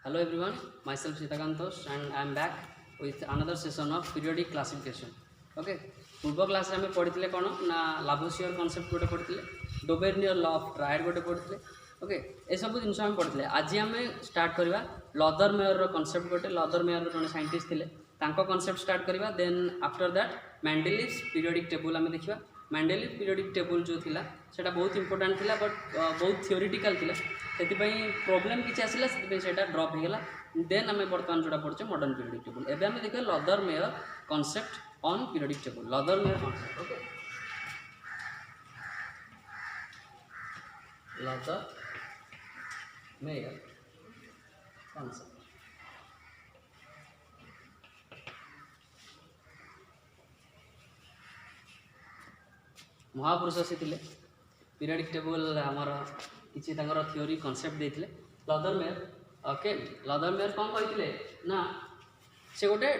Hello everyone, myself Sitakantosh and I am back with another session of periodic classification. Okay, पूर्व class रे पढ़ी कौन ना लाभोसियर concept गोटे पढ़ी डोबेर्नियर लॉ ऑफ ट्रायड गोटे पढ़ी ओके ये सब जिन आम पढ़ी आज आम स्टार्ट करवा लदरमेयर कॉन्सेप्ट गोटे लदरमेयर जड़े साइंटिस्ट थे कॉन्सेप्ट स्टार्ट करवा then after that Mendeleev's periodic table आम देखा मेंडेलिव पीरियोडिक टेबल जो थिला सेटा बहुत इंपोर्टेंट थिला बट बहुत थियोरिटिकल थिला से प्रोब्लेम किसी आसला से ड्रॉप हो गला देन आम बर्तमान जोड़ा पढ़े मॉडर्न पीरियोडिक टेबल एवं आम देखा Lothar Meyer concept on periodic table Lothar Meyer concept okay Lothar Meyer concept महापुरुष से थे पीरियोडिक टेबल आमर किसी थियोरी कॉन्सेप्ट देते लदरमेयर ओके लदरमेयर कौन कहते ना से गोटे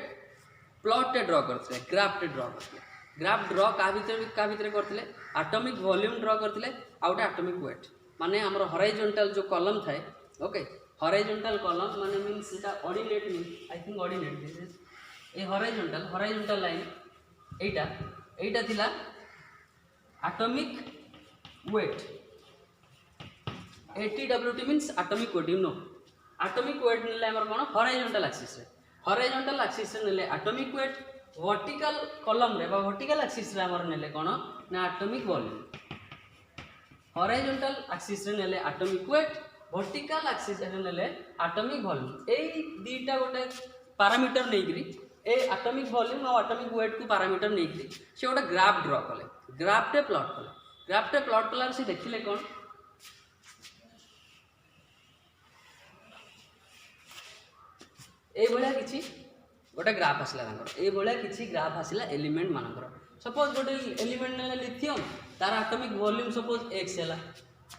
प्लॉट ड्र करते ग्राफ्टे ड्र करते ग्राफ ड्र क्या भितर करते एटॉमिक वॉल्यूम ड्र करते आ गोटे एटॉमिक वेट माने हमर हॉरिजॉन्टल जो कॉलम थाए ओके हॉरिजॉन्टल कॉलम माने मींस इटा ordinate mean I think ordinate this is a horizontal line एटा थिला atomic weight ATWT means atomic weight you know atomic weight नेले हमर कोन हॉरिजॉन्टल एक्सिस रे नेले एटॉमिक वेट वर्टिकल कॉलम रे बा वर्टिकल एक्सिस रे हमर नेले कोन ना एटॉमिक वॉल्यूम हॉरिजॉन्टल एक्सिस रे नेले एटॉमिक वेट वर्टिकल एक्सिस रे नेले एटॉमिक वॉल्यूम एई दीटा गोटे पैरामीटर नेगिरी ए एटॉमिक वॉल्यूम और एटॉमिक वेट को पैरामीटर नेगिरी से गोटे ग्राफ ड्रॉ कले ग्राफ्टे प्लॉट कलार से देखिले कौन ये किसी गोटे ग्राफ आसला ये किसी ग्राफ आसला एलिमेंट मानकर सपोज गोटे एलिमेंट ने लिथियम तार एटॉमिक वॉल्यूम सपोज x है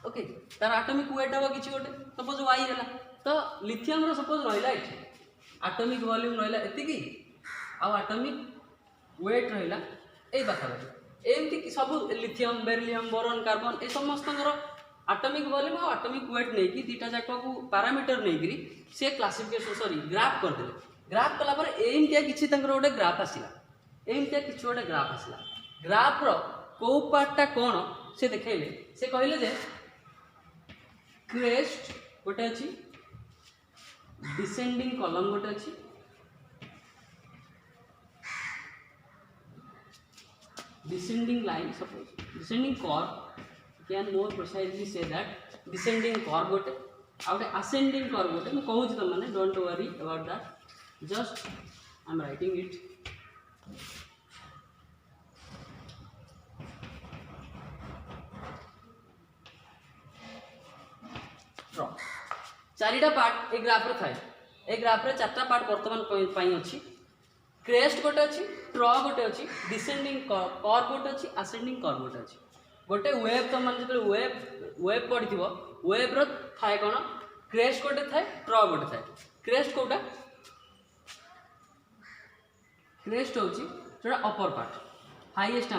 ओके तार एटॉमिक वेट हम किसी गोटे सपोज y है तो लिथियम रो सपोज रहा ये एटॉमिक वॉल्यूम रहा एति आ एटॉमिक वेट रहा ये पाखापाखि एमती सब लिथियम बेरिलियम बोरॉन कार्बन ये समस्त एटॉमिक वॉल्यूम और एटॉमिक वेट नहीं कि दीटा जाक को पैरामीटर नहीं से क्लासिफिकेशन सॉरी ग्राफ करदे ग्राफ कला पर एमतिया किछि तंकर गोटे ग्राफ आसिला एमतिया किछि गोटे ग्राफ आसिला ग्राफ रो को पार्टटा कोन से देखैले से कहले जे क्रेस्ट गोटे अछि डिसेंडिंग कॉलम गोटे अछि descending line suppose descending curve can more precisely say that descending curve gote out ascending curve gote मैं कहूँ तुम मैंने don't worry about that just I'm writing it draw चारिटा पार्ट ए ग्राफ रे थाए a graph रे चारटा part वर्तमान पई अछि क्रेस्ट गोटे अच्छी ट्र गोटे अच्छी डिसेंडिंग कर्व गोटे अच्छी असेंडिंग कर्व गोटे अच्छी गोटे वेव तो मान जो वेव पड़ी वेव थाए कौन क्रेस्ट गोटे थाए ट्र गोटे थाए क्रेस्ट कोटा क्रेस्ट हूँ जोटा अपर पार्ट हाईएस्ट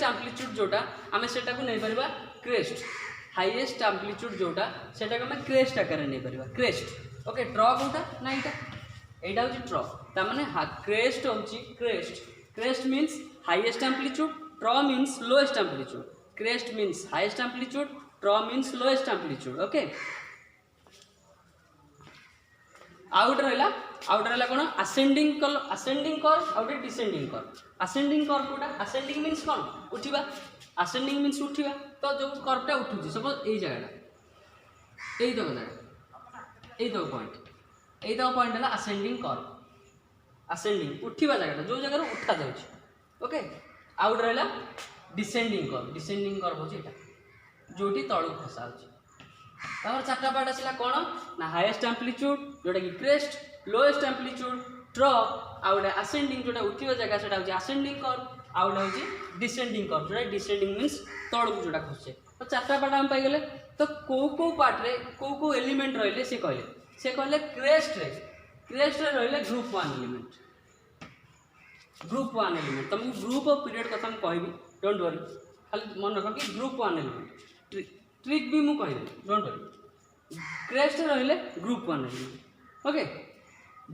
एम्प्लीट्यूड जोटा आम से नहीं पार क्रेस्ट हाईएस्ट एम्प्लीट्यूड जोटा से क्रेस्ट आकार नहीं पार क्रेस्ट ओके ट्र कोटा ना यहाँ हूँ ट्र ताने क्रेस्ट हूँ crest means highest amplitude trough means lowest amplitude crest means highest amplitude trough means lowest amplitude okay आउट रहा कौन असेंडिंग कर्व आउट डिसेंडिंग कर्व असेंडिंग कर्व कोटा असेंडिंग मीन्स कौन उठा असेंडिंग मीन्स उठा तो जो कर्वटा उठुची सपोज यही जगह यही तक पॉइंट है असेंडिंग कर्व असेंडिंग उठा जगह जो जगह उठा जाए ओके आउट रहा डिसेंडिंग कर्व हो जो तलू खसा हो चार्टा पार्ट आसला कौन ना हाईएस्ट एम्प्लीट्यूड जोटा कि क्रेस्ट लोएस्ट एम्प्लीट्यूड ट्र आउटे असेंडिंग जोटा उठा जगह से असेंडिंग कर्व आउट हूँ डिसेंडिंग कर्व जोटा डिसेंडिंग मीन्स तलू जोटा खसे तो चार्टा पार्ट आम पाइगले तो कौ पार्ट रे कौ एलिमेंट रही से कहले क्रेस्ट रही ग्रुप वन एलिमेंट तुमको ग्रुप ऑफ पीरियड कथा मुझे डोंट वरी खाली मन रख कि ग्रुप वन एलिमेंट ट्रिक भी मुझे डोंट वरी क्रेस्ट रहिले group 1 element okay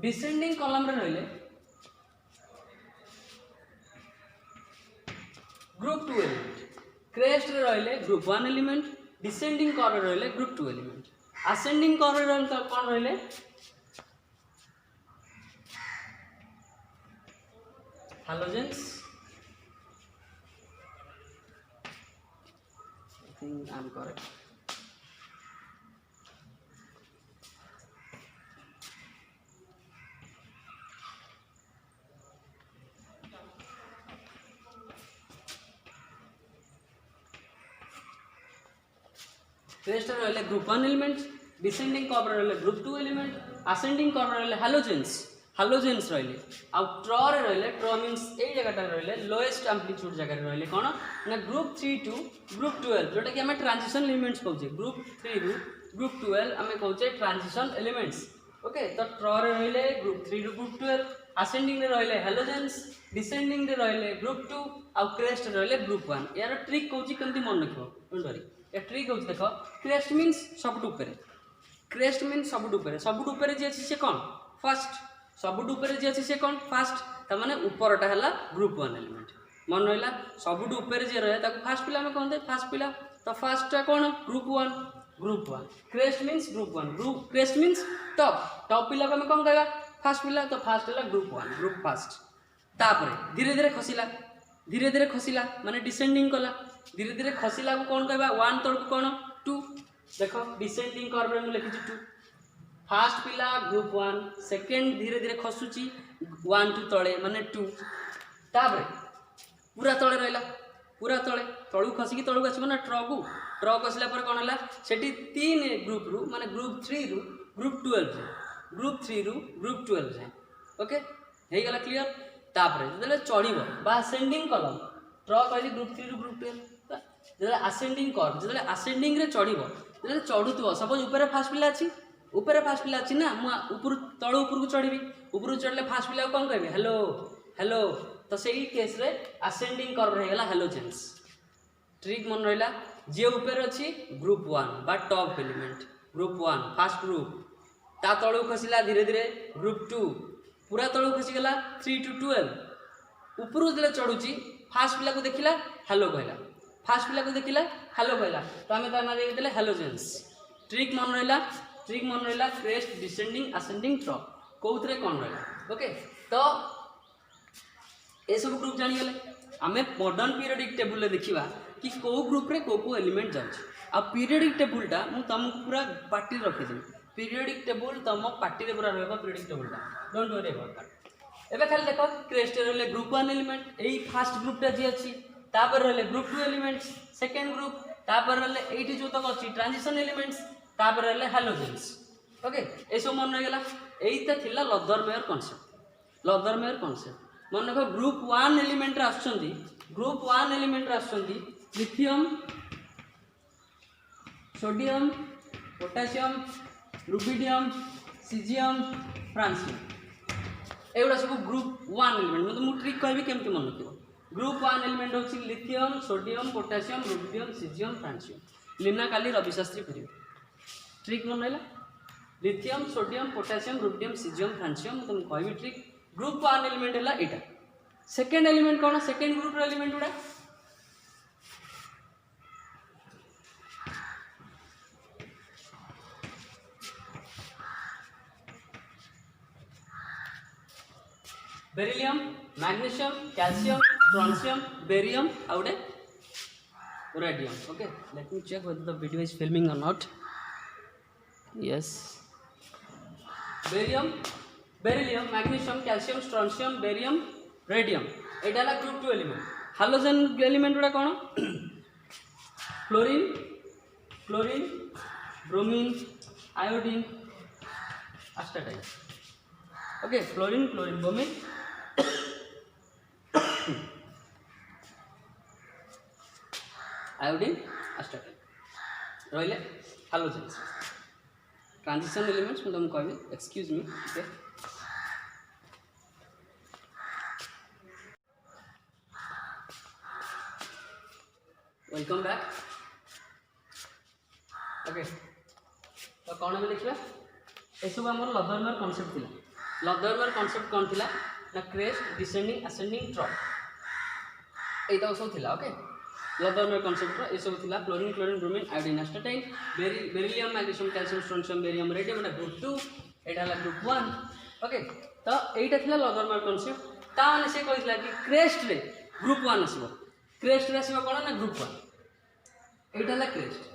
descending column रे रहिले ग्रुप 2 एलिमेंट क्रेस्ट रे रहिले ग्रुप 1 एलिमेंट डिसेंडिंग कर्व रे रहिले ग्रुप 2 एलिमेंट असेंडिंग कर्व रे रहिले कोन रहिले halogens I think I'm correct crest रहिले ग्रुप 1 एलिमेंट डिसेंडिंग कर्व रहिले ग्रुप 2 एलिमेंट असेंडिंग कर्व रहिले हालोजेन्स रहिले आ ट्र रे रहिले ट्र मींस ए जगह रहिले लोएस्ट एम्पलीट्यूड जगह रहिले कोन ना ग्रुप 3 टू ग्रुप 12 जोटा कि हमें ट्रांजिशन एलिमेंट्स कहउछे ग्रुप 3 रु ग्रुप 12 हमें कहउछे ट्रांजिशन एलिमेंट्स ओके तो ट्र रे रहिले ग्रुप 3 रु ग्रुप 12 असेंडिंग रे रहिले हालोजेन्स डिसेंडिंग रे रहिले ग्रुप 2 आ क्रेस्ट रे रहिले ग्रुप 1 यार ट्रिक कहउछी केमती मन रखिबो डोंट वरी ए ट्रिक होछ देखो क्रेस्ट मींस सबटू ऊपर क्रेस्ट मींस सबटू ऊपर जे अछि से कोन फर्स्ट सबटू ऊपर जे अछि से कोन फर्स्ट त माने ऊपरटा हला ग्रुप 1 एलिमेंट मन रहला सबटू ऊपर जे रहे ताको फर्स्ट पिला में कहते फर्स्ट पिला तो फर्स्ट कोन group 1 crest means group 1 group crest means top पिला को हम कोन कहबा फर्स्ट पिला तो फर्स्ट हला ग्रुप 1 ग्रुप फर्स्ट तापरे धीरे धीरे खसिला माने डिसेंडिंग कला धीरे धीरे खसिला को कौन कहबा 1 तळ को कौन 2 देखो डिसेंडिंग कर्व रे लिखि 2 फर्स्ट पिला ग्रुप 1 सेकंड धीरे धीरे खसुची 1 2 तळे माने 2 ताबरे पूरा तळे रहला पूरा तळे तळू खसी की तळू आसीबो ना ट्र खसला पर कोन हला सेठी 3 ग्रुप रु माने ग्रुप 3 रु ग्रुप 12 ग्रुप 3 रु ग्रुप 12 जाय ओके हे गला क्लियर तापरे जले चढ़ीबो बा असेंडिंग कलम ट्र कहली ग्रुप 3 रु ग्रुप 12 जले असेंडिंग कर्व जले असेंडिंग रे चढ़ीबो जले चढ़ुतबो सपोज ऊपर फास्ट पिला अछि ना मु ऊपर तळ ऊपर को चढ़ीबी ऊपर चढ़ले फास्ट पिला कोन कहबी हेलो तो सेही केस रे असेंडिंग कर्व रे गेला हेलोजेंस ट्रिक मन रहला जे ऊपर अछि ग्रुप 1 बा top element group 1 first group ता तळु खसिला धीरे धीरे ग्रुप 2 पूरा तळु खसी गेला 3 टू 12 ऊपर जले चढ़ुची फास्ट पिला को देखिला हेलो कहला फास्ट पिला को देखिला हेलो कहला तो हमें ताना दे देले हेलोजेंस ट्रिक मन रहला क्रेस्ट डिसेंडिंग असेंडिंग ट्र कोउतरे कोन रहला ओके तो ए सब ग्रुप जानि गेले हमें मॉडर्न पीरियोडिक टेबल ले देखिबा कि को ग्रुप रे को एलिमेंट जाउछ आ पीरियोडिक टेबलटा मु तुमको पूरा पार्टी रखि देबी पीरियोडिक टेबल तुम पार्टी रे पूरा रहबा पीरियोडिक टेबलटा डोंट वरी अबाउट दैट एबे खाली देखो क्रेस्ट रहले ग्रुप 1 एलिमेंट एई फर्स्ट ग्रुपटा जे अछि तापर रहले ग्रुप 2 एलिमेंट्स सेकंड ग्रुप तापर रहले एठी जो तक अछि ट्रांजिशन एलिमेंट्स तापर रहले हालोजेंस ओके ए सब मन रह गेला एईता थिला लदरमेयर कांसेप्ट मन देखो ग्रुप 1 एलिमेंट रे आछंती lithium sodium potassium rubidium caesium francium एगुड़ा सब ग्रुप 1 एलिमेंट मतलब मु ट्रिक कहबी केमती मन रखिबो ग्रुप 1 एलिमेंट होछि lithium sodium potassium rubidium caesium francium Leena Kali Ravi Shastri करियो ट्रिक मन रहला lithium sodium potassium rubidium caesium francium तुम कहबी ट्रिक ग्रुप 1 एलिमेंट हला एटा सेकंड एलिमेंट कोन सेकंड ग्रुप रो एलिमेंट उडा beryllium magnesium calcium strontium barium आउटे radium okay let me check whether the video is filming or not yes beryllium magnesium calcium strontium barium radium एटा ला group 2 element halogen element उडा कोन chlorine bromine iodine astatine okay chlorine bromine iodine astatine रहिले halogens transition elements मतलब कहबी excuse me okay welcome back okay तो कौन भी देखा ये सब आम लदरमर कनसेप्ट थी लदरमर कनसेप्ट कौन थी ना क्रेस्ट डिसेंडिंग असेंडिंग ट्रफ यही सब थी ओके लदरमर कनसेप्ट ये सब थी chlorine chlorine bromine iodine एस्टाटाइन beryllium magnesium calcium strontium barium radium group 2 यहाँ ग्रुप 1 ओके तो यहीटा थी लदरमर कनसेप्ट ताने से कहला कि क्रेस्ट रे ग्रुप 1 आसो क्रेस्ट रे आसो कौन ना ग्रुप 1 यहाँ है क्रेस्ट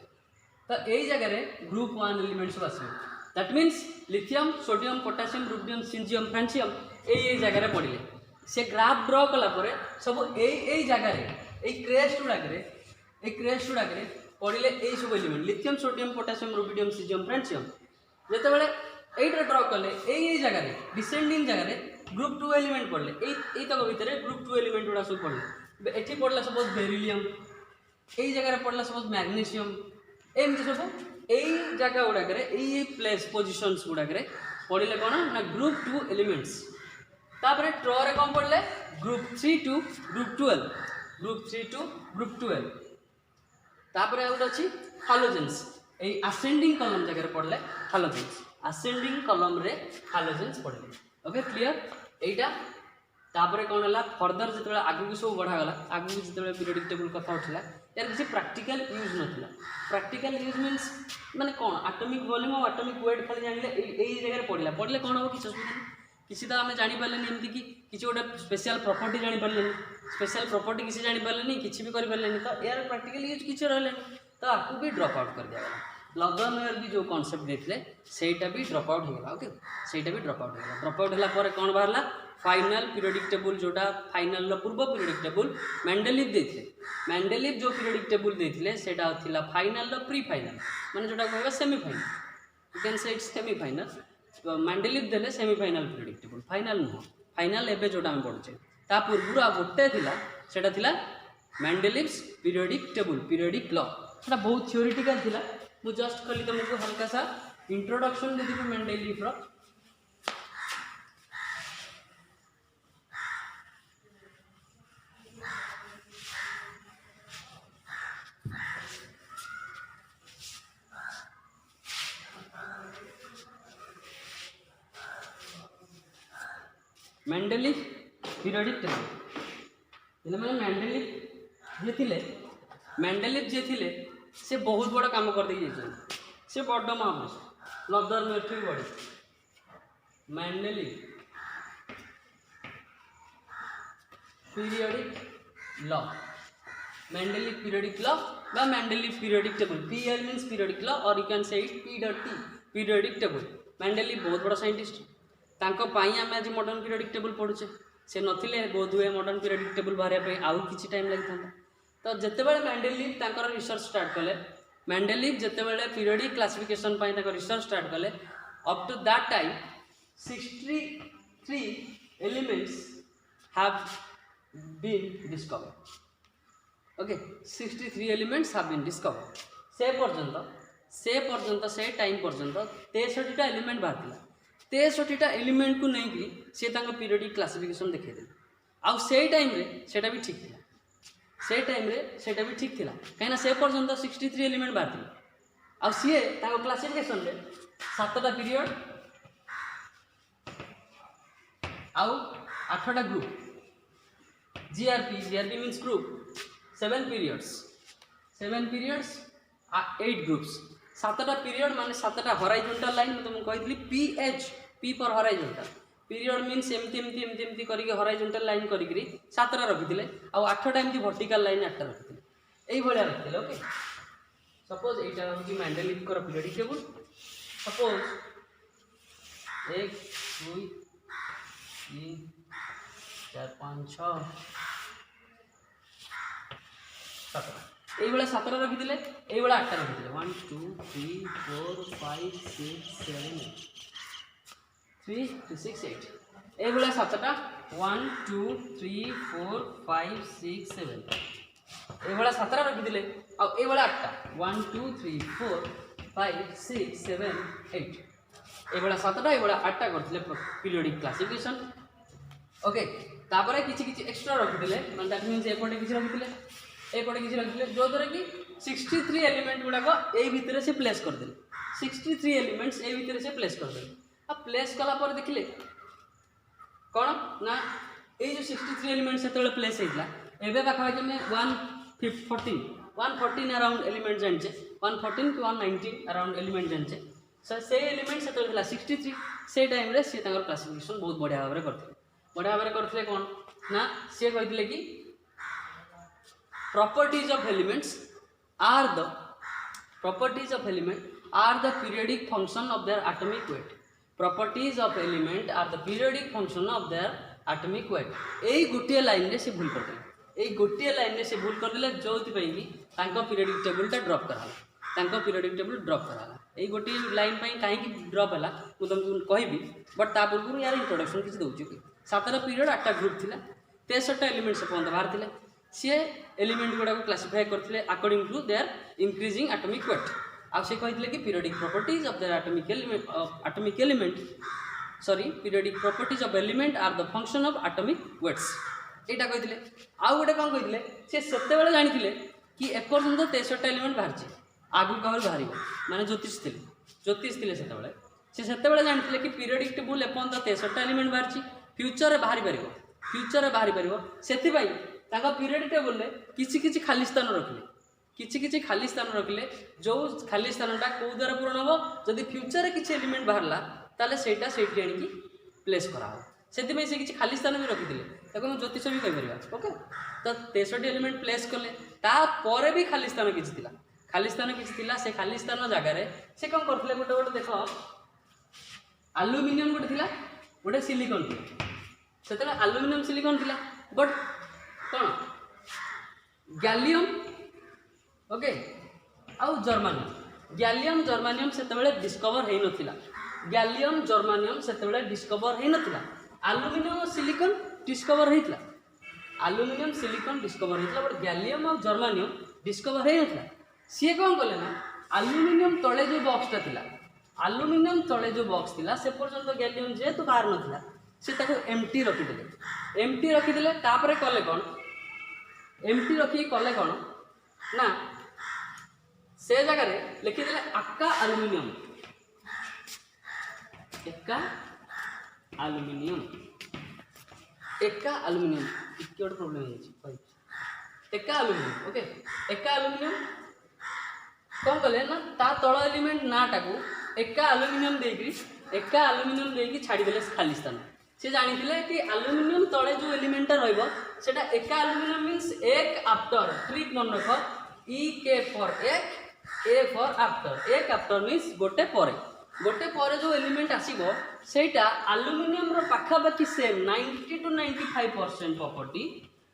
तो यही जगह ग्रुप 1 एलिमेंट सब आसो that means lithium sodium potassium rubidium caesium francium यही जगह पड़े से ग्राफ ड्र कलापर सब यही जगह क्रेस्ट गुड़ाक पड़े यही सब element lithium sodium potassium rubidium caesium francium जिते यहीटा ड्र कले यही जगह डिसेंडिंग जगह ग्रुप 2 एलिमेंट पड़े यही तक भितर ग्रुप 2 एलिमेंट गुड़ा सब पड़े ये पड़ला सपोज बेरिलियम यही जगह पड़ला सपोज मैग्नीशियम एमती सब यही जगह गुड़ाक यही प्लेस पोजिशंस गुड़ाक पड़े कौन ना ग्रुप 2 एलिमेंट्स तापर ट्रे कौन पड़े ग्रुप 3 टू ग्रुप 12 तापर गोटे अच्छी हालोजेन्स यही असेंडिंग कलम जगह पड़े हालोजेन्स असेंडिंग कलम रे हालोजेन्स पड़े ओके क्लियर यहीटा तापर कौन है फर्दर जो आगू सब बढ़ागला आगू जो पीरियडिक टेबल कथा उठला यार किसी प्रैक्टिकल यूज नाला प्रैक्टिकल यूज मीन्स माने कौन एटॉमिक वॉल्यूम और एटॉमिक वेट खाली जानिले यही जगह पड़े कौन हम किसी असुविधा किसी तो आम जापारे एमती कि किसी गोटे स्पेशल प्रॉपर्टी जापारे स्पेशल प्रॉपर्टी किसी जापारे किसी भी करें तो यार प्रैक्टिकल यूज किसी रहा तो आपको भी ड्रॉप आउट कर दिया लदरमर भी जो कॉन्सेप्ट देते सेटा भी ड्रॉप आउट होगा ओके सेटा भी ड्रॉप आउट होगा ड्रॉप आउट होगा कौन बाहर फाइनल पीरियडिक टेबल जोटा फाइनल पूर्व पीरियडिक टेबल मेंडेलिव देते मेंडेलिव जो पीरियडिक टेबल देते सेटा थिला फाइनल प्री फाइनल माने जोटा कहबा semifinal you can say it's semifinal Mendeleev देले सेमीफाइनल पीरियडिक टेबल फाइनल नुह फाइनल एबे जोटा हम पढ़ुचे ता पूर्व आ गोटे थिला सेटा थिला मेंडेलिव्स पीरियडिक टेबल पीरियडिक लॉ सेटा बहुत थ्योरेटिकल थिला मु जस्ट कली तुमको हल्का सा इंट्रोडक्शन देदी मेंडेलिव रो मेंडेलिव पीरियडिक टेबल मैंने मेंडेलिव जे थिले से बहुत बड़ा काम कर दी से बड़ महापुरुष लदरमर भी बड़े Mendeleev periodic law Mendeleev periodic law बा Mendeleev periodic table PL means periodic law or you can say it P.T periodic table Mendeleev बहुत बड़ा साइंटिस्ट आम आज मॉडर्न पीरियडिक टेबल पढ़ुचे से नथिले बोध हुए मॉडर्न पीरियडिक टेबल बाहर आउ किसी टाइम लगी था तो जितेबाला मेंडेलिव तांकर रिसर्च स्टार्ट कले मेंडेलिव जितेबाला पीरियडिक क्लासिफिकेशन रिसर्च स्टार्ट कले up to that time 63 elements have been discovered okay 63 elements have been discovered से पर्यंत से टाइम पर्यंत 63टा एलिमेंट बाहर 63टा एलिमेंट को नहीं सी पीरियडिक क्लासिफिकेशन देखते आउ से टाइम रे सेटा भी ठीक था से टाइम रे सेटा भी ठीक थिला कहीं से पर्यंत 63 एलिमेंट बाहर थी आउ सी क्लासिफिकेशन रे 7टा पीरियड आउ 8टा group GRP means group 7 periods 8 groups 7टा पीरियड माने 7टा हॉराइजॉन्टल लाइन मैं तुमको कही P for horizontal period means एमती करके हॉराइजॉन्टल लाइन करी 7टा रखी आउ 8टा एमती वर्टिकल लाइन 8टा रखी यही भाया रखी ओके सपोज यहाँ हूँ मेंडेलिव पीरियडिक टेबल सपोज 1 2 3 4 5 6 7टा ये 7टा रखी ये 8टा रखी 1 2 3 4 5 6 7 3 6 8 ये 7टा 1 2 3 4 5 6 7 ये 7टा रखी ये 8टा 1 2 3 4 5 6 7 8 ये 7टा ये 8टा करते पीरियडिक क्लासिफिकेशन ओके तापर किसी एक्स्ट्रा रखी मैंने दैट मीन्स एपटे किसी रखी एपटे किसी रखी जो द्वारा कि 63 एलिमेंट गुड़ाक यही भितर से प्लेस करदे 63 एलिमेंट्स ए भितर से प्लेस करदे। अब प्लेस कला पर देखिले कौन ना ये जो 63 एलिमेंट्स से प्लेस होता है पाखापाखि आम 114 अराउंड एलिमेंट जाने 114 कि 119 अराउंड एलिमेंट जाने से एलिमेंट से 63 से टाइम रे सी क्लासिफिकेशन बहुत बढ़िया भाव में करते बढ़िया भाव में करते कौन ना सी कहते कि properties of elements are the periodic function of their atomic weight. Properties of element are the periodic function of their atomic weight. यही गोटे लाइन रे से भूल करदे यही गोटे लाइन रे से भूल करदे जो पीरियडिक टेबुलटा ड्रॉप करा पीरियडिक टेबुल ड्रॉप करा यही गोटे लाइन कहीं ड्रॉप है मुझे तुमको कहबी बट ता पूर्व यार इंट्रोडक्शन किसी दूची कि 7टा पीरियड 8टा ग्रुप थिला 63टा एलिमेंट से पर्यंत बाहर थिले सी एलिमेंट गुड़ा को क्लासिफाई करते according to their increasing atomic weight. आ से कहते कि periodic properties of their atomic element periodic properties of element are the function of atomic weights एटा कहते। आउ गोटे कौन कहते सी से जानी कि एपर्यंत 63टा एलिमेंट बाहर आगु कवर बाहर माने ज्योतिष थे से जानी कि पीरियडिक टेबुल एपर्यंत 63टा एलिमेंट बाहर फ्यूचर बाहरी पार से पीरियडिक टेबुल किसी खाली स्थान रखिले किसी खाली स्थान रखिले जो खाली स्थानटा कौ द्वारा पूरण हम जदि फ्यूचर किसी एलिमेंट बाहरला ताले सेटा सेठी आनी प्लेस करा से किसी खाली स्थान भी रखिले ताको ज्योतिष भी कहीपर ओके। तो 63 एलिमेंट प्लेस कले तापर भी खाली स्थान किसी से खाली स्थान जगार से कौन करते गोटे गोटे देख आलुमिनियम गोटे थिला गोटे सिलिकन से आलुमिनियम सिलिकन थिला बट कौन गैलियम ओके आउ जर्मानियम गैलियम जर्मानियम से डिस्कवर हो नथिला गैलियम जर्मानियम से डिस्कवर हो नथिला आलुमिनियम और सिलिकन डिस्कवर होता आलुमिनियम सिलिकन डिस्कवर होता बट गैलियम और जर्मानियम डिस्कवर हो नथिला सी कौन कले ना आलुमिनियम तले जो बॉक्सटा थिला आलुमिनियम तले जो बॉक्स थिला से पर्यंत गैलियम जेहेतु बाहर नथिला से ताको एम्प्टी रखिदेले तापरे कले कौन एम्प्टी रखी कले कौन ना से जगह लिखिदेले एक्का आलुमिनियम गोटे problem Ekka aluminium okay Ekka aluminium कौन कले ना ता तल एलिमेंट नाटा को एक्का आलुमिनियम देकी छाड़ीदे खाली स्थान से जानी कि आलुमिनियम तले जो एलिमेंटा रहा एक्का आलुमिनियम मीन्स एक आफ्टर ट्रिक मन रख ई के फॉर एक ए फॉर आफ्टर एक आफ्टर मीन्स गोटे पर जो एलिमेंट आसीबो सेटा आलुमिनियम रो पाखापाखी same 90 to 95% property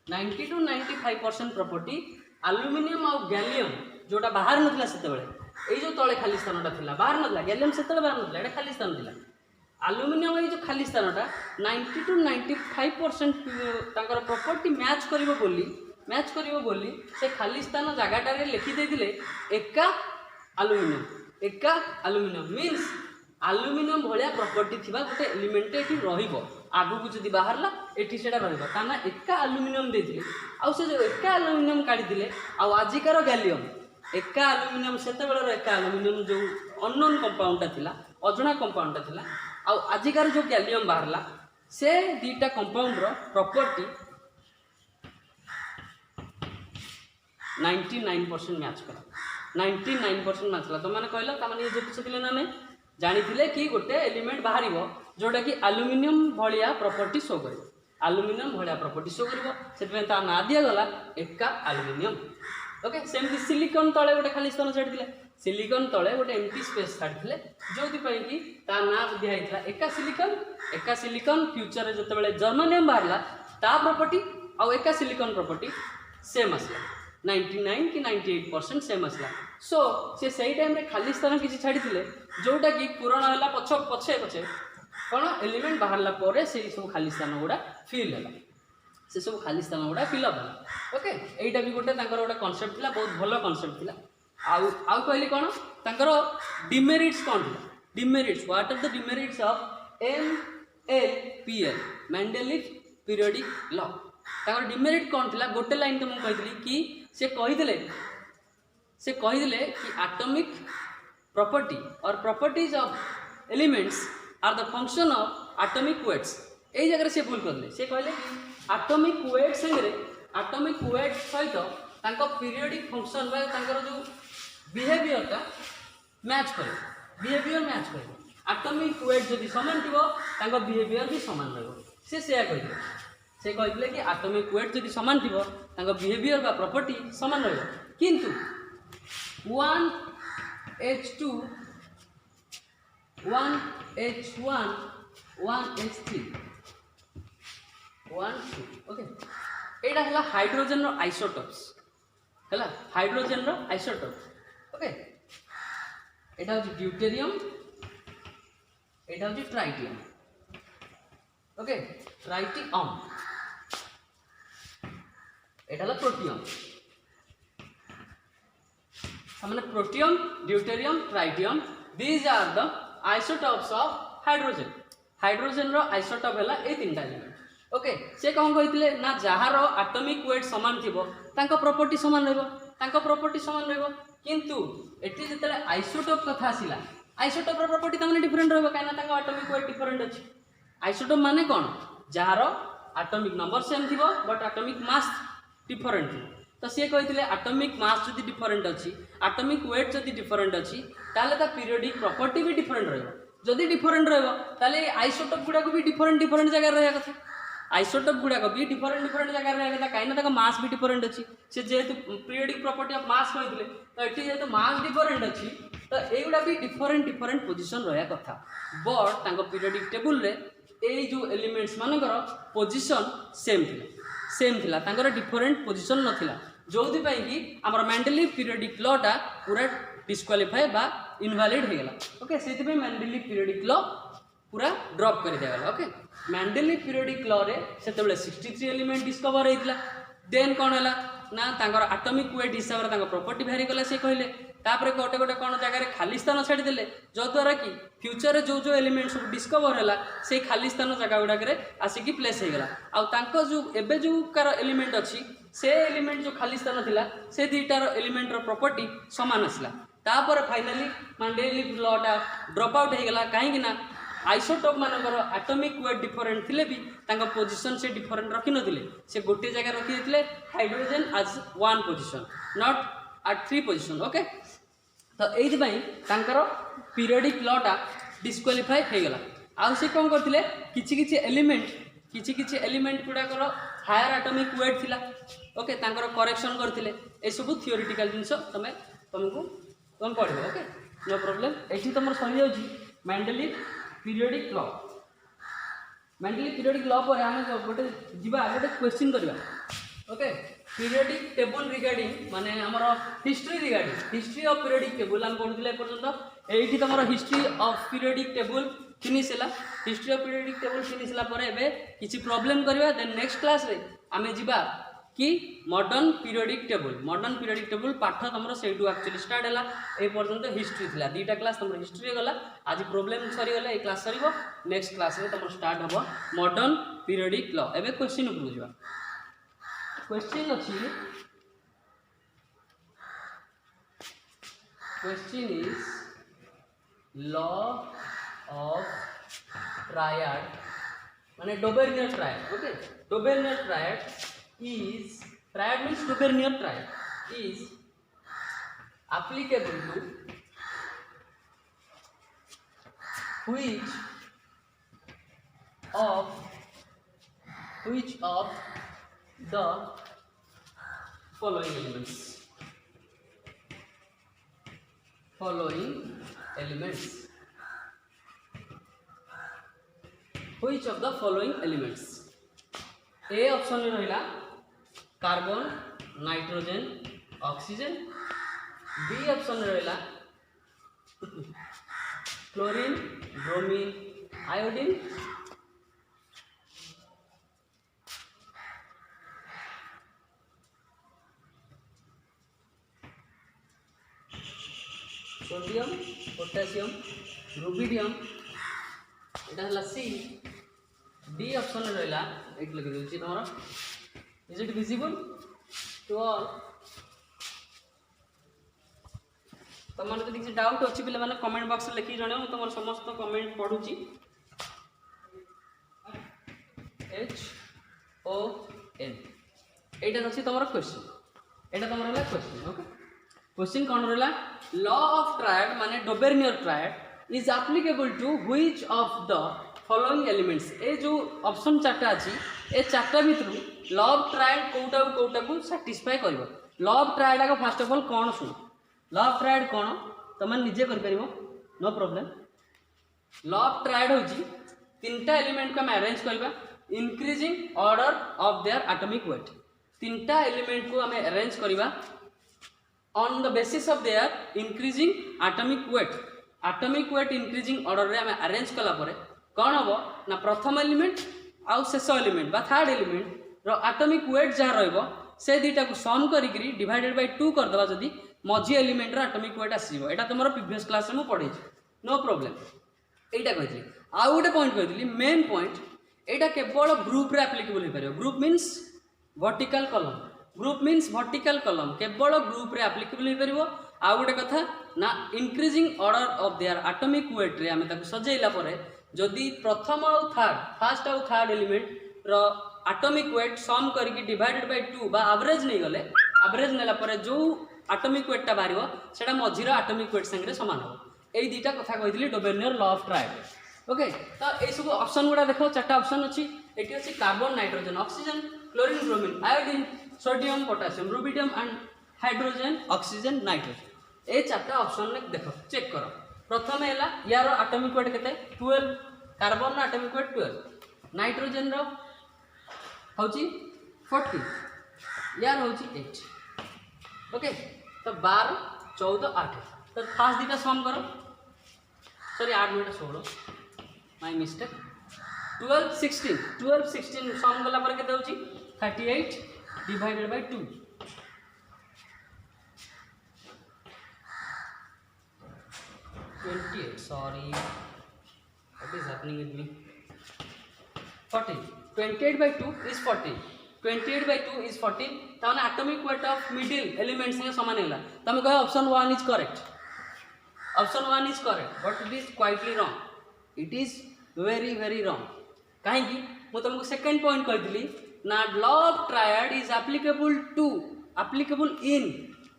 90 to 95% property aluminium और गैलियम जोटा बाहर नथिला सेतेबेले एई जो तले खाली स्थानटा थिला बाहर नथिला गैलियम सेतेबेले बाहर नथिला एटा खाली स्थान थिला आलुमिनियम एई जो खाली स्थानटा 90 to 95% तांकर प्रॉपर्टी मैच करिवो बोली से खाली स्थान जगाटारे लिखि देथिले एक्का आलुमिनियम मीन्स आलुमिनियम भाया प्रॉपर्टी थिबा गोटे एलिमेंट एठी रहिबो आगु को जदि बाहरला एठी सेटा रहिबो ताना एक्का आलुमिनियम देथिले आ से जो एक्का आलुमिनियम काढी दिले आ आजिकार गैलियम एक्का आलुमिनियम सेतेबेलर एक्का आलुमिनियम जो अननोन कंपाउंडटा थिला अजଣା कंपाउंडटा थिला आ आजिकार जो गैलियम बाहरला से दीटा कंपाउंड रो प्रॉपर्टी 99% मैच करा 99% मैच करा तो माने कहला त माने जे पिछले ना नहीं जानी कि गोटे एलिमेंट बाहर जोटा कि आलुमिनियम भाया प्रॉपर्टी शो कर आलुमिनियम भाया प्रॉपर्टी शो कर ना दिगला एक्का आलुमिनियम ओके सेमती सिलिकन तले गोटे खाली स्थान छाड़ी सिलिकन तले गोटे एम्प्टी स्पेस छाड़ी जो कि ता ना दिखाई एक्का सिलिकन फ्यूचर जो जर्मानियम बाहरला ता प्रॉपर्टी आउ एक्का सिलिकन प्रॉपर्टी सेम आसला 99 कि 98% सेम आसला सो से सही टाइम रे खाली स्थान किसी छाड़ी जोटा कि पूरण है पछे कौन एलिमेंट बाहरला परे से सब खाली स्थान गुड़ा फिल है से सब खाली स्थान गुड़ा फिलअप है ओके एटा भी गोटे गोटे कॉन्सेप्ट थिला बहुत भल कॉन्सेप्ट थिला आउ कहली कौन तांकर डिमेरिट्स कौन थिला demerits what are the demerits of MLPL Mendeleev periodic law तांकर डिमेरिट कौन थिला गोटे लाइन तो मुझे कि से कहीदेले कि atomic property or properties of elements are the function of atomic weights. यही जगह से भूल करले से कहले atomic weight संगे atomic weight सहित तांको periodic function बा तांकर जो behavior ता मैच करे behavior मैच करे atomic weight जदि समान थिबो तांको behavior भी समान रहबो से कहले से कहले कि atomic weight जदि समान थिबो तांको behavior बा property समान रहबो किंतु 1H2 1H1 1H3 1 2 ओके एटा हला हाइड्रोजन रो आइसोटोप्स हला हाइड्रोजन रो आइसोटोप ओके एटा हो ड्यूटेरियम एटा हो ट्राइटियम ओके ट्राइटियम एटा हला प्रोटियम हमने protium deuterium tritium these are the isotopes of hydrogen hydrogen रो आइसोटोप हला ए तीनटा एलिमेंट ओके से कौन कहते ना जहार एटॉमिक वेट समान थिबो तांको प्रॉपर्टी समान रहबो किंतु एठी जतले आइसोटोप कथा आसिला आइसोटोप रो प्रॉपर्टी तमने डिफरेंट रहबो काना तांको एटॉमिक वेट डिफरेंट अछि आइसोटोप माने कोन जहार एटॉमिक नंबर सेम थिबो बट एटॉमिक मास डिफरेंट थिबो तो सी कहते एटॉमिक मास जदि डिफरेंट अच्छी एटॉमिक वेट जदि डिफरेंट अच्छी ताले ता पीरियोडिक प्रॉपर्टी भी डिफरेंट रहबो जदि डिफरेंट रहबो ताले आइसोटोप गुडा को भी डिफरेंट जगह रहया कथा आइसोटोप गुडा को भी डिफरेंट जगह रहया कथा काइना ताका मास भी डिफरेंट अच्छी से जेहेतु पीरियोडिक प्रॉपर्टी ऑफ मास कहथिले तो एठी जेहेतु मास डिफरेंट अच्छी तो एगुडा भी डिफरेंट पोजीशन रहया कथा बट तांको पीरियोडिक टेबल रे ए जो एलिमेंट्स मानकर पोजीशन सेम थिला तांकर डिफरेंट पोजीशन नथिला जोथि पई कि हमर मेंडलीव पीरियोडिक लॉ टा पूरा डिस्क्वालिफाई बा इनवैलिड हो गला ओके सेति पे मेंडलीव पीरियोडिक लॉ पूरा ड्रॉप कर दिया गला ओके मेंडलीव पीरियोडिक लॉ रे सेतेबेले 63 एलिमेंट डिस्कवर हेतिला देन कोन हला ना तांकर एटॉमिक वेट हिसाब रे तांकर प्रॉपर्टी वेरी गला से कहले तापर गोटे गोटे कौन जगह खाली स्थान छाड़ी देले जो द्वारा कि फ्यूचर रे जो एलिमेंट सब डिस्कवर हैला से खाली स्थान जगह गुडा करे आसिकी प्लेस हे गला आ तांको जो एबे जो कार एलिमेंट अछि से एलिमेंट जो खाली स्थान थिला से दीटार एलिमेंट रो प्रॉपर्टी समान आसला तापर फाइनली मेंडलीव लॉ टा ड्रॉप आउट हे गला काहे कि ना आइसोटोप मानकर एटॉमिक वेट डिफरेंट थिले भी तांको पोजीशन से डिफरेंट रखि नथिले से गोटे जगह रखि देथिले hydrogen as one position not at 3 position okay तो एथि तांकर पीरियोडिक लॉ टा डिस्क्वालिफाई हो गला आ से कौन करथिले किछि एलिमेंट गुडाकर हायर एटॉमिक वेट थिला ओके तांकर करेक्शन करथिले ए सब थियोरेटिकल जिंस तुमको पढ़ो ओके नो प्रॉब्लम एठी तुम सही जाउची मेंडलीव पीरियोडिक लॉ पर आम गोटे जीवा गोटे क्वेश्चन करवा ओके पीरियोडिक टेबल रिगार्डिंग माने हमर हिस्ट्री ऑफ पीरियोडिक टेबल हम पढुले पर्यंत एठी तमरो history of periodic table finish हैला history of periodic table finish हैला परे एबे किछि प्रॉब्लम करबा देन नेक्स्ट क्लास रे आमे जीवा कि मॉडर्न पीरियोडिक टेबल पाठ तमरो सेटू एक्चुअली स्टार्ट हैला ए पर्यंत हिस्ट्री थिला दीटा क्लास तमरो हिस्ट्री गला आज प्रॉब्लम सरी गला ए क्लास सरीबो नेक्स्ट क्लास रे तमरो स्टार्ट हबो मॉडर्न पीरियोडिक लॉ एबे क्वेश्चन ऊपर जीवा question is law of triad माने Dobereiner triad okay Dobereiner triad is triad means Doberzner triad is applicable to which of the following elements which of the following elements A option में रहिला carbon nitrogen oxygen B option में रहिला chlorine bromine iodine sodium potassium rubidium एटा हला C D option रहा एक लिखि देछि तमरा is it visible to all तुम मैंने किसी डाउट अच्छी पे मैंने कमेंट बॉक्स में लिखी जन तुम समस्त कमेंट पढ़ुची HON एटा अच्छी तुम क्वेश्चन एटा तुम रहा क्वेश्चन ओके क्वेश्चन कौन रहा लॉ ऑफ ट्रायड माने Dobereiner triad is applicable to which of the following elements A जो ऑप्शन चार्टा अच्छी ए चार्टा भितर लॉ ऑफ ट्रायड कोटा को सैटिस्फाई कर लॉ ऑफ ट्रायड आगे फास्ट ऑफ ऑल कौन शुण लॉ ऑफ ट्रायड कौन तुम निजे कर no problem law of triad हूँ तीनटा एलिमेंट को आम अरेंज करवा increasing order of their atomic weight तीनटा एलिमेंट को आम अरेंज करवा on the basis of their increasing atomic weight increasing order रे आम अरेंज कला परे कौन हम ना प्रथम एलिमेंट आउ शेष एलिमेंट बा थर्ड एलिमेंट रो एटॉमिक वेट जहाँ रहिबो से दुईटा को सम करी डिवाइडेड बाय 2 करदेवा जदि मझी एलिमेंट रो एटॉमिक वेट आसीबो एटा तुमरो प्रीवियस क्लास रे मु पढ़ी नो प्रॉब्लम एटा कहितली आउ गोटे पॉइंट कहितली मेन पॉइंट एटा केवल ग्रुप रे एप्लीकेबल हो पारियो ग्रुप मींस वर्टिकल कॉलम केवल ग्रुप रे एप्लीकेबल हो पारियो आउ गोटे कथा ना increasing order of their atomic wait रे आमे ताको सजेइला परे जदि प्रथम आउ थर्ड फर्स्ट आउ थर्ड एलिमेंट रो एटॉमिक वेट सम करके डिवाइडेड बाय 2 बा एवरेज नहीं गले एवरेज नेला परे जो एटॉमिक वेट टा बारियो सेटा मझीर एटॉमिक वेट संगे समान हो एई दुईटा कथा कहितली डोबेर्नियर लॉ ऑफ ट्रायड ओके तो ये सब ऑप्शन गुड़ा देखो चार्टा ऑप्शन अच्छी एटी अच्छी carbon nitrogen oxygen chlorine bromine iodine sodium potassium rubidium and hydrogen oxygen nitrogen ये चार्टा ऑप्शन में देखो चेक करो प्रथम है यार एटॉमिक वेट केते 12 कार्बन एटॉमिक वेट 12 नाइट्रोजन रो होची 40 यार होची 8 ओके तो 12 14 8 तो फास्ट दीटा सम करो सॉरी 8 मिनट 16 माय मिस्टेक 12 16 सम गला पर केते होची 38 divided by 2 28 sorry what is happening with me 14 28 by 2 is 14 28 by 2 is 14 ताने atomic weight of middle elements से समान हैला तमे कह option 1 is correct but it is quietly wrong it is very wrong कहीं कि मु तुमको सेकंड पॉइंट कहली ना law of triad is applicable in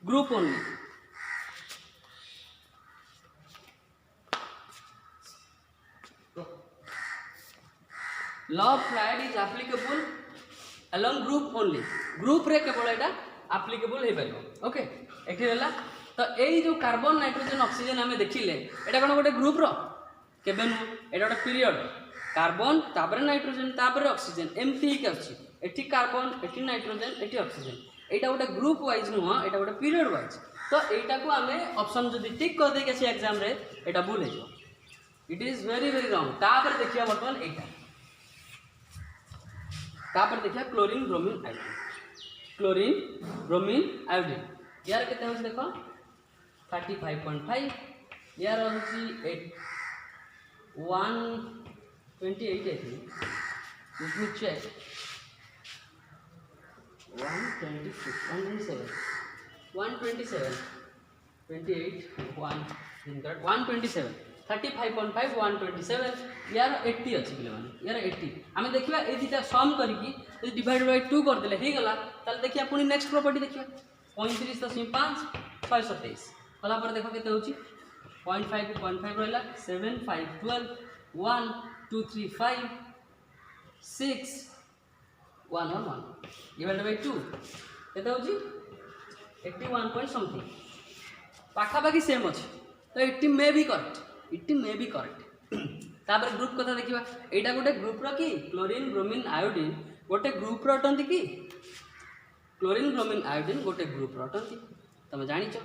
group only law of triad is applicable along group only group रे केवल एटा applicable हे पाइबो okay एठी रहला तो यही जो कार्बन नाइट्रोजन ऑक्सीजन आमे देखिले एटा कोन गोटे ग्रुप रो केबे नु एटा गोटे पीरियड कार्बन तापर नाइट्रोजन तापर ऑक्सीजन एमती ही अछि एठी कार्बन एठी नाइट्रोजन एठी ऑक्सीजन एटा गोटे ग्रुप वाइज नु एटा गोटे पीरियड वाइज तो एटा को आमे ऑप्शन जदी टिक कर दे के एग्जाम रे एटा भूल हे जो इट इज वेरी रॉन्ग तापर देखिया वर्तमान एटा तापर देखिया क्लोरीन ब्रोमीन आयोडीन यार केते होछ देखो 35.5 यार होची 128 I think let me check 127 35.5 127 यार 80 अच्छी पे मैंने यार 80 आम देखा ये दुटा सम करके डिवाइड बाय 2 करदे हो गला ताले देखिए पुणी नेक्स्ट प्रॉपर्टी देखिए 35.5 627 कला पर देखो केते होची 0.5 को 0.5 रहला 7 5 12 1 2 3 5 6 1 1 1 डिवाइड बाय 2 केते होची 81 पॉइंट समथिंग पाखा पाखी सेम अछि तो 80 मे बी करेक्ट तापर ग्रुप कथा देखिबा एटा गोटे ग्रुप रो कि क्लोरीन ब्रोमीन आयोडीन गोटे ग्रुप रो अटंती कि क्लोरीन ब्रोमीन आयोडीन गोटे ग्रुप रो अटंती तुम जानिଛ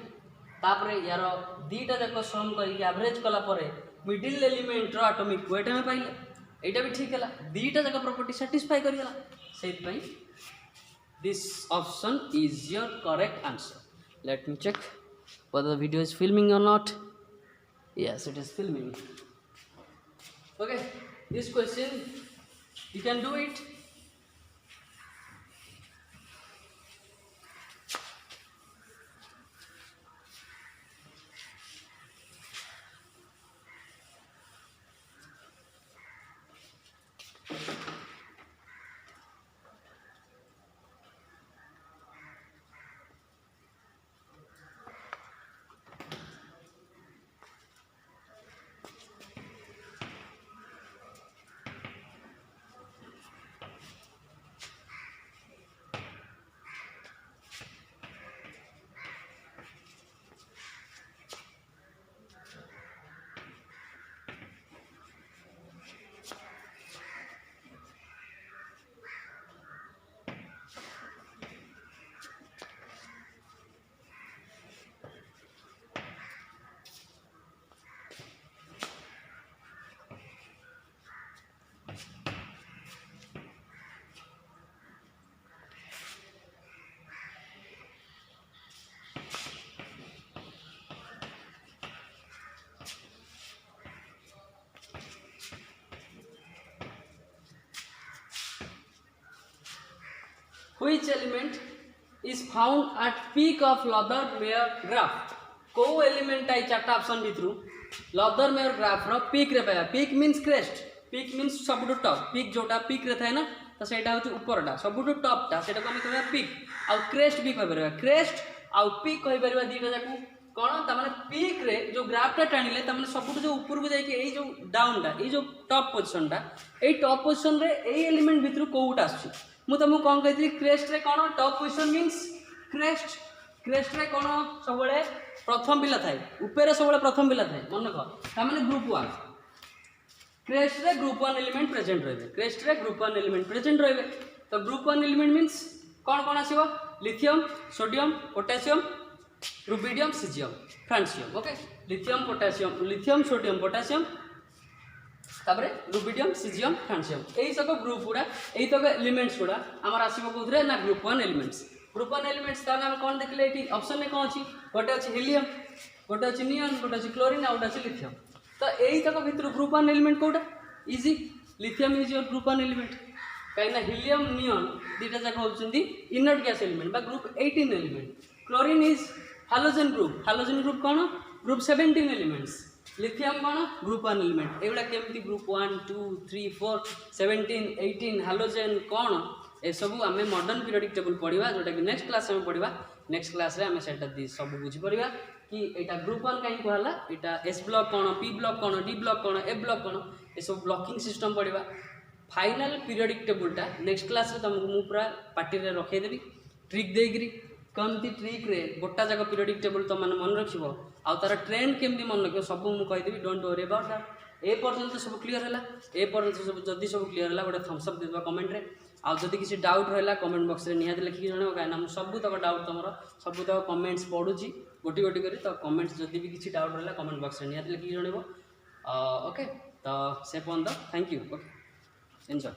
तापर यार दीटा जाक सम करके एवरेज कला परे मिडिल एलिमेंट रो एटॉमिक वेट में पाइले एटा भी ठीक है दीटा जाक प्रॉपर्टी सैटिस्फाई करगला सेत पई this option is your correct answer let me check whether the video is filming or not. Yes, it is filming. Okay, this question you can do it. Which element is found at peak of Lothar Meyer graph को element आई चार्टा option भितर Lothar Meyer graph रो peak रे पाया peak means crest peak means सबुठु top peak जोटा peak रे थाए ना तो सेटा होची ऊपरटा सबुठु टॉपटा सेटा को हम कहबा पीक आ क्रेस्ट भी कह परबा क्रेस्ट आ पीक कह परबा दीटा जाकू कौन ता माने पीक रे जो ग्राफटा टाणिले ता माने सबुठु जो ऊपर को जाई के एई जो डाउनटा एई जो टॉप पोजीशनटा एई टॉप पोजीशन रे एई एलिमेंट भितर कोउटा आछि मु तुमको कोन कहथि क्रेस्ट रे कोन top position means crest crest रे कोन सबले प्रथम पिला थाए ऊपर सबले प्रथम पिला थाए मन रख ता माने ग्रुप 1 क्रेस्ट रे ग्रुप 1 एलिमेंट प्रेजेंट रहबे क्रेस्ट रे ग्रुप 1 एलिमेंट प्रेजेंट रहबे तो ग्रुप 1 एलिमेंट मींस कोन कोन आसीबो lithium sodium potassium rubidium caesium francium okay lithium sodium potassium तापरे रुबिडियम सीजियम फ्रांसियम एई सब ग्रुप गुडा एई तक एलिमेंट्स गुडा हमर आसीबो कोथरे ना ग्रुप 1 एलिमेंट्स ताने हम कोन देखले एठी ऑप्शन में कोन अछि गोटे अछि हीलियम गोटे अछि नियन गोटे अछि क्लोरीन आ गोटे अछि लिथियम तो एई तक भितर ग्रुप 1 एलिमेंट कोटा easy lithium is your group 1 element काइना हीलियम नियन दीटा जाक होचंदी इनर्ट गैस एलिमेंट बा group 18 element chlorine is halogen group कौन ग्रुप 17 एलिमेंट्स लिथियम कौन ग्रुप 1 एलिमेंट एगुड़ा केमती ग्रुप 1 2 3 4 17 18 हालोजन कौन ए सब आम मॉडर्न पीरियोडिक टेबल पढ़ा जोटा कि नेक्स्ट क्लास में पढ़ा नेक्स्ट क्लास रे आम से सब बुझीपर कि यहाँ ग्रुप 1 कहीं कहला यहाँ एस ब्लॉक कौन पी ब्लॉक कौन डी ब्लॉक कौन ए ब्लॉक कौन ये सब ब्लॉकिंग सिस्टम पढ़ा फाइनल पीरियोडिक टेबलटा नेक्स्ट क्लास तुमको मुझे पूरा पार्टी में रखईदेवी ट्रिक देकरी कमती ट्रिक रे गोटा जाक पीरियोडिक टेबल तुम मैंने मन रख तार ट्रेंड केमती मन रख सब मुझे कहीदेवी डोंट वरी अबाउट दैट ए पर्यंत सब क्लीयर है ए पर्यंत सब जदि सब क्लीयर है गोटे थम्स अप देवा कमेंट रे आउ जदि किसी डाउट रहा कमेंट बॉक्स रे निहाती लिखिक जणाव कहीं मुझे सब तक डाउट तुम सब तक कमेंट्स पढ़ुची गोटी गोटी कर तो कमेंट्स जदि भी किसी डाउट रहा कमेंट बॉक्स रे निहाती लिखिक जणाव ओके तो से पर्यंत थैंक यू ओके एंजॉय।